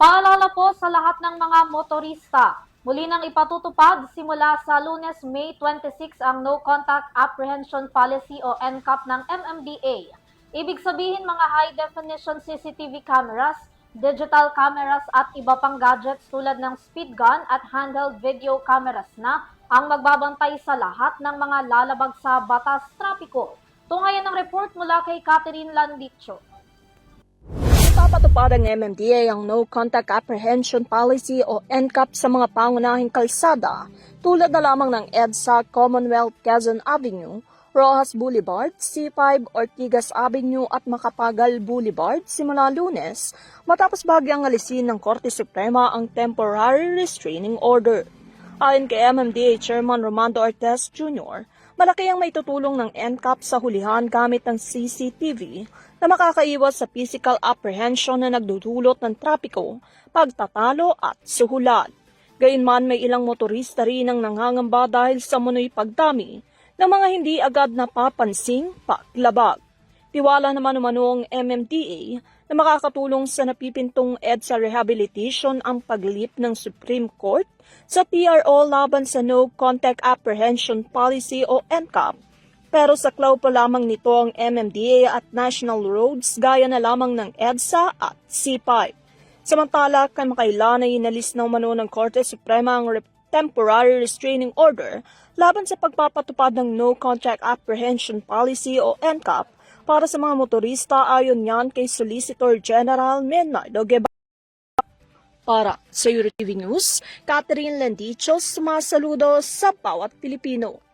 Paalala po sa lahat ng mga motorista, muli nang ipatutupad simula sa Lunes, May 26 ang No Contact Apprehension Policy o NCAP ng MMDA. Ibig sabihin mga high-definition CCTV cameras, digital cameras at iba pang gadgets tulad ng speed gun at handheld video cameras na ang magbabantay sa lahat ng mga lalabag sa batas trapiko. Tungayan ang report mula kay Catherine Landicho. Ipapatupad ng MMDA ang No Contact Apprehension Policy o NCAP sa mga pangunahing kalsada tulad na lamang ng EDSA Commonwealth Quezon Avenue, Rojas Boulevard, C5 Ortigas Avenue at Macapagal Boulevard simula Lunes matapos bagyang alisin ng Korte Suprema ang Temporary Restraining Order. Ayon kay MMDA Chairman Romando Ortez Jr., malaki ang maitutulong ng NCAP sa hulihan gamit ng CCTV na makakaiwas sa physical apprehension na nagdudulot ng trapiko, pagtatalo at suhulan. Gayunman may ilang motorista rin ang nangangamba dahil sa munoy pagdami ng mga hindi agad napapansing paglabag. Tiwala naman umano ang MMDA na makakatulong sa napipintong EDSA rehabilitation ang paglip ng Supreme Court sa TRO laban sa No Contact Apprehension Policy o NCAP. Pero saklaw pa lamang nito ang MMDA at National Roads gaya na lamang ng EDSA at C5. Samantala, kamakailan ay inalis na umano ng Korte Suprema ang Temporary Restraining Order laban sa pagpapatupad ng No Contact Apprehension Policy o NCAP para sa mga motorista ayon yan kay Solicitor General Menardo Guevara. Para sa Euro TV News, Catherine Landicho, sumasaludo sa bawat Pilipino.